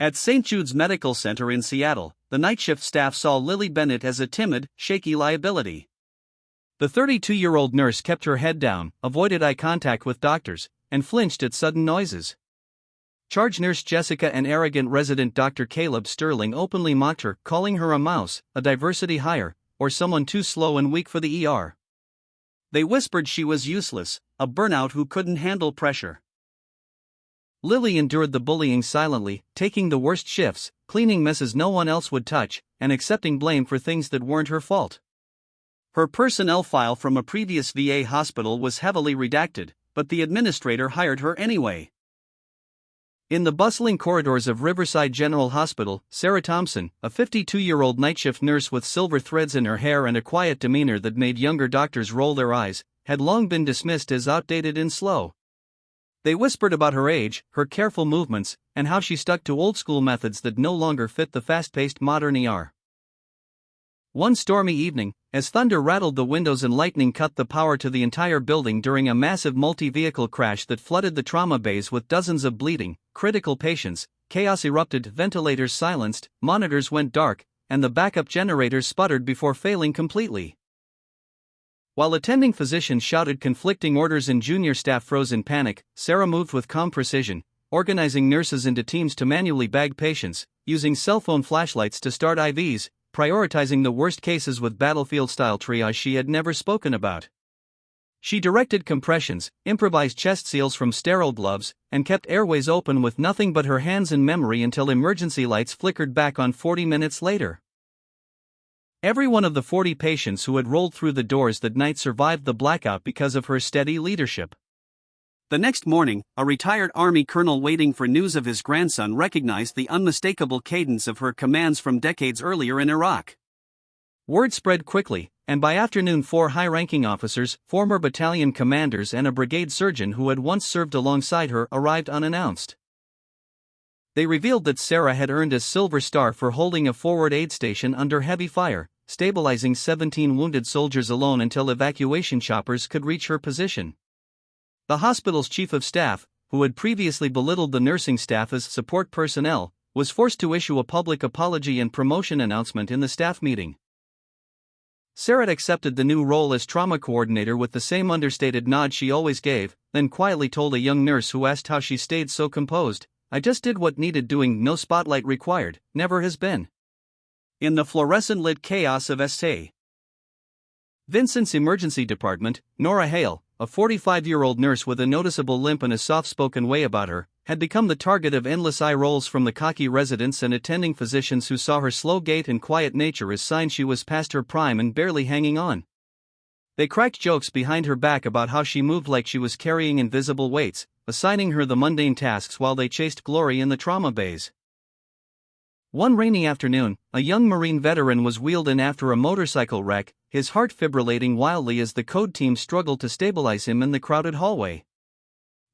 At St. Jude's Medical Center in Seattle, the night shift staff saw Lily Bennett as a timid, shaky liability. The 32-year-old nurse kept her head down, avoided eye contact with doctors, and flinched at sudden noises. Charge nurse Jessica and arrogant resident Dr. Caleb Sterling openly mocked her, calling her a mouse, a diversity hire, or someone too slow and weak for the ER. They whispered she was useless, a burnout who couldn't handle pressure. Lily endured the bullying silently, taking the worst shifts, cleaning messes no one else would touch, and accepting blame for things that weren't her fault. Her personnel file from a previous VA hospital was heavily redacted, but the administrator hired her anyway. In the bustling corridors of Riverside General Hospital, Sarah Thompson, a 52-year-old night shift nurse with silver threads in her hair and a quiet demeanor that made younger doctors roll their eyes, had long been dismissed as outdated and slow. They whispered about her age, her careful movements, and how she stuck to old-school methods that no longer fit the fast-paced modern ER. One stormy evening, as thunder rattled the windows and lightning cut the power to the entire building during a massive multi-vehicle crash that flooded the trauma bays with dozens of bleeding, critical patients, chaos erupted, ventilators silenced, monitors went dark, and the backup generators sputtered before failing completely. While attending physicians shouted conflicting orders and junior staff froze in panic, Sarah moved with calm precision, organizing nurses into teams to manually bag patients, using cell phone flashlights to start IVs, prioritizing the worst cases with battlefield-style triage she had never spoken about. She directed compressions, improvised chest seals from sterile gloves, and kept airways open with nothing but her hands and memory until emergency lights flickered back on 40 minutes later. Every one of the 40 patients who had rolled through the doors that night survived the blackout because of her steady leadership. The next morning, a retired Army colonel waiting for news of his grandson recognized the unmistakable cadence of her commands from decades earlier in Iraq. Word spread quickly, and by afternoon 4 high-ranking officers, former battalion commanders and a brigade surgeon who had once served alongside her arrived unannounced. They revealed that Sarah had earned a Silver Star for holding a forward aid station under heavy fire, stabilizing 17 wounded soldiers alone until evacuation choppers could reach her position. The hospital's chief of staff, who had previously belittled the nursing staff as support personnel, was forced to issue a public apology and promotion announcement in the staff meeting. Sarah accepted the new role as trauma coordinator with the same understated nod she always gave, then quietly told a young nurse who asked how she stayed so composed, "I just did what needed doing, no spotlight required, never has been." In the fluorescent-lit chaos of St. Vincent's emergency department, Nora Hale, a 45-year-old nurse with a noticeable limp and a soft-spoken way about her, had become the target of endless eye rolls from the cocky residents and attending physicians who saw her slow gait and quiet nature as signs she was past her prime and barely hanging on. They cracked jokes behind her back about how she moved like she was carrying invisible weights, assigning her the mundane tasks while they chased glory in the trauma bays. One rainy afternoon, a young Marine veteran was wheeled in after a motorcycle wreck, his heart fibrillating wildly as the code team struggled to stabilize him in the crowded hallway.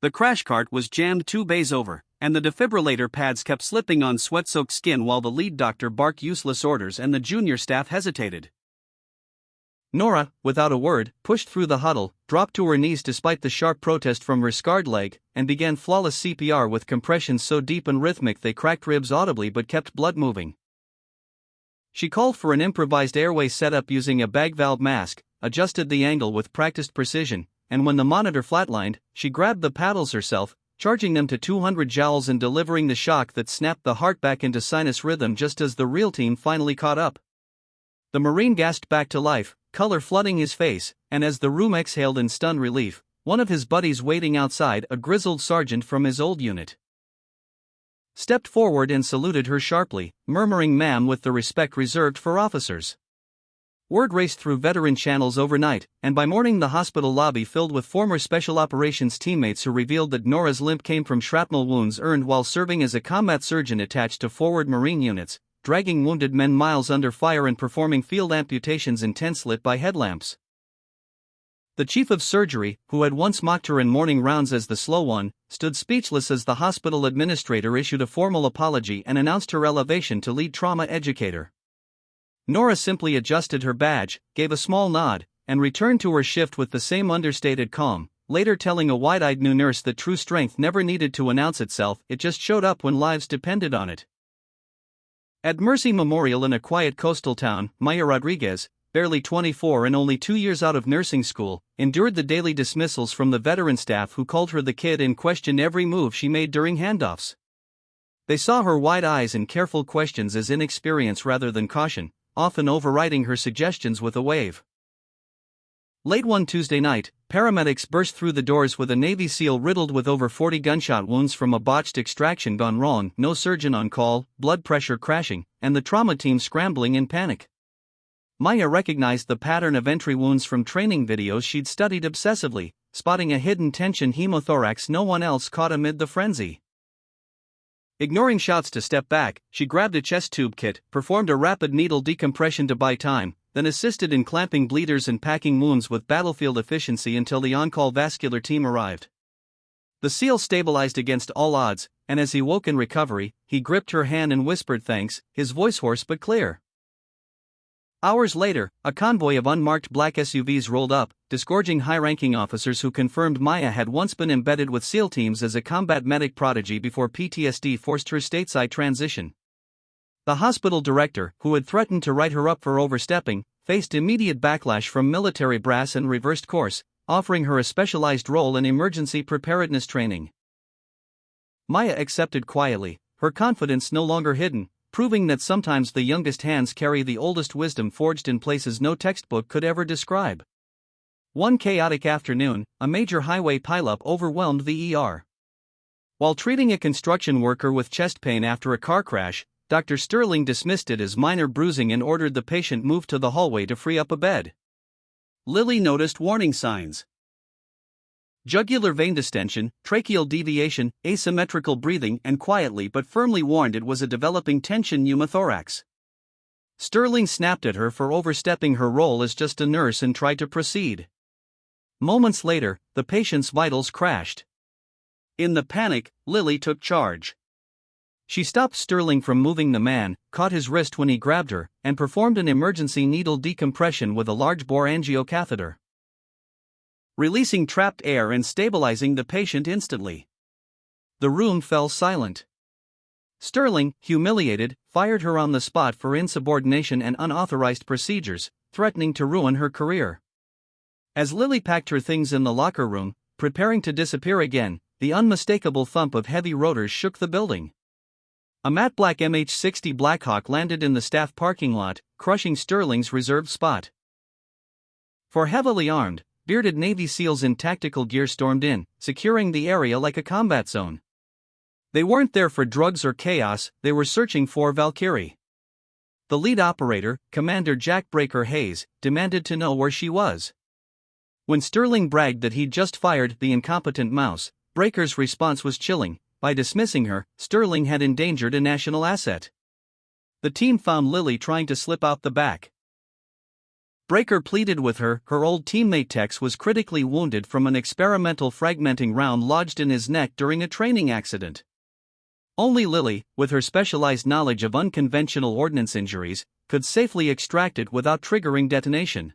The crash cart was jammed 2 bays over, and the defibrillator pads kept slipping on sweat-soaked skin while the lead doctor barked useless orders and the junior staff hesitated. Nora, without a word, pushed through the huddle, dropped to her knees despite the sharp protest from her scarred leg, and began flawless CPR with compressions so deep and rhythmic they cracked ribs audibly but kept blood moving. She called for an improvised airway setup using a bag valve mask, adjusted the angle with practiced precision, and when the monitor flatlined, she grabbed the paddles herself, charging them to 200 joules and delivering the shock that snapped the heart back into sinus rhythm just as the real team finally caught up. The Marine gasped back to life, color flooding his face, and as the room exhaled in stunned relief, one of his buddies waiting outside, a grizzled sergeant from his old unit, stepped forward and saluted her sharply, murmuring "ma'am" with the respect reserved for officers. Word raced through veteran channels overnight, and by morning the hospital lobby filled with former special operations teammates who revealed that Nora's limp came from shrapnel wounds earned while serving as a combat surgeon attached to forward Marine units, dragging wounded men miles under fire and performing field amputations in tents lit by headlamps. The chief of surgery, who had once mocked her in morning rounds as the slow one, stood speechless as the hospital administrator issued a formal apology and announced her elevation to lead trauma educator. Nora simply adjusted her badge, gave a small nod, and returned to her shift with the same understated calm, later telling a wide-eyed new nurse that true strength never needed to announce itself, it just showed up when lives depended on it. At Mercy Memorial in a quiet coastal town, Maya Rodriguez, barely 24 and only 2 years out of nursing school, endured the daily dismissals from the veteran staff who called her the kid and questioned every move she made during handoffs. They saw her wide eyes and careful questions as inexperience rather than caution, often overriding her suggestions with a wave. Late one Tuesday night, paramedics burst through the doors with a Navy SEAL riddled with over 40 gunshot wounds from a botched extraction gone wrong, no surgeon on call, blood pressure crashing, and the trauma team scrambling in panic. Maya recognized the pattern of entry wounds from training videos she'd studied obsessively, spotting a hidden tension hemothorax no one else caught amid the frenzy. Ignoring shouts to step back, she grabbed a chest tube kit, performed a rapid needle decompression to buy time, then assisted in clamping bleeders and packing wounds with battlefield efficiency until the on-call vascular team arrived. The SEAL stabilized against all odds, and as he woke in recovery, he gripped her hand and whispered thanks, his voice hoarse but clear. Hours later, a convoy of unmarked black SUVs rolled up, disgorging high-ranking officers who confirmed Maya had once been embedded with SEAL teams as a combat medic prodigy before PTSD forced her stateside transition. The hospital director, who had threatened to write her up for overstepping, faced immediate backlash from military brass and reversed course, offering her a specialized role in emergency preparedness training. Maya accepted quietly, her confidence no longer hidden, proving that sometimes the youngest hands carry the oldest wisdom forged in places no textbook could ever describe. One chaotic afternoon, a major highway pileup overwhelmed the ER. While treating a construction worker with chest pain after a car crash, Dr. Sterling dismissed it as minor bruising and ordered the patient moved to the hallway to free up a bed. Lily noticed warning signs. Jugular vein distension, tracheal deviation, asymmetrical breathing, and quietly but firmly warned it was a developing tension pneumothorax. Sterling snapped at her for overstepping her role as just a nurse and tried to proceed. Moments later, the patient's vitals crashed. In the panic, Lily took charge. She stopped Sterling from moving the man, caught his wrist when he grabbed her, and performed an emergency needle decompression with a large-bore angiocatheter, releasing trapped air and stabilizing the patient instantly. The room fell silent. Sterling, humiliated, fired her on the spot for insubordination and unauthorized procedures, threatening to ruin her career. As Lily packed her things in the locker room, preparing to disappear again, the unmistakable thump of heavy rotors shook the building. A matte black MH-60 Blackhawk landed in the staff parking lot, crushing Sterling's reserved spot. For heavily armed, bearded Navy SEALs in tactical gear stormed in, securing the area like a combat zone. They weren't there for drugs or chaos, they were searching for Valkyrie. The lead operator, Commander Jack Breaker Hayes, demanded to know where she was. When Sterling bragged that he'd just fired the incompetent mouse, Breaker's response was chilling. By dismissing her, Sterling had endangered a national asset. The team found Lily trying to slip out the back. Breaker pleaded with her old teammate Tex was critically wounded from an experimental fragmenting round lodged in his neck during a training accident. Only Lily, with her specialized knowledge of unconventional ordnance injuries, could safely extract it without triggering detonation.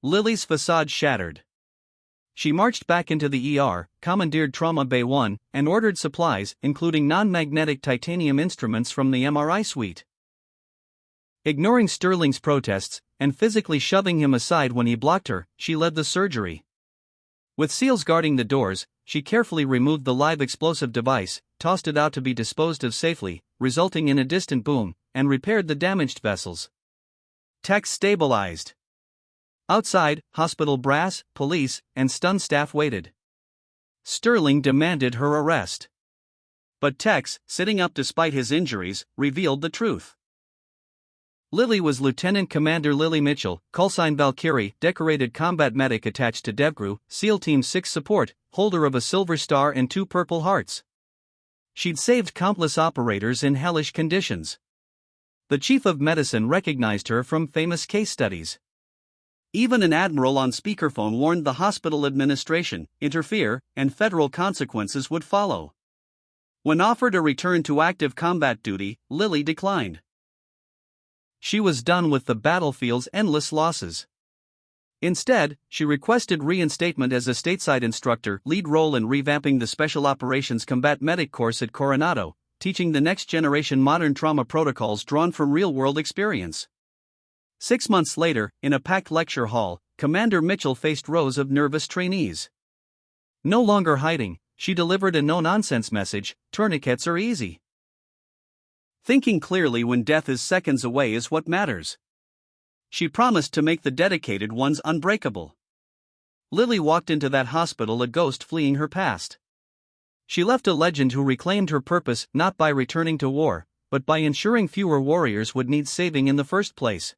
Lily's facade shattered. She marched back into the ER, commandeered Trauma Bay 1, and ordered supplies, including non-magnetic titanium instruments from the MRI suite. Ignoring Sterling's protests, and physically shoving him aside when he blocked her, she led the surgery. With SEALs guarding the doors, she carefully removed the live explosive device, tossed it out to be disposed of safely, resulting in a distant boom, and repaired the damaged vessels. Tex stabilized. Outside, hospital brass, police, and stunned staff waited. Sterling demanded her arrest. But Tex, sitting up despite his injuries, revealed the truth. Lily was Lieutenant Commander Lily Mitchell, callsign Valkyrie, decorated combat medic attached to DevGru, SEAL Team 6 support, holder of a Silver Star and 2 Purple Hearts. She'd saved countless operators in hellish conditions. The chief of medicine recognized her from famous case studies. Even an admiral on speakerphone warned the hospital administration, interfere, and federal consequences would follow. When offered a return to active combat duty, Lily declined. She was done with the battlefield's endless losses. Instead, she requested reinstatement as a stateside instructor, lead role in revamping the Special Operations Combat Medic course at Coronado, teaching the next generation modern trauma protocols drawn from real-world experience. 6 months later, in a packed lecture hall, Commander Mitchell faced rows of nervous trainees. No longer hiding, she delivered a no-nonsense message: tourniquets are easy. Thinking clearly when death is seconds away is what matters. She promised to make the dedicated ones unbreakable. Lily walked into that hospital a ghost fleeing her past. She left a legend who reclaimed her purpose not by returning to war, but by ensuring fewer warriors would need saving in the first place.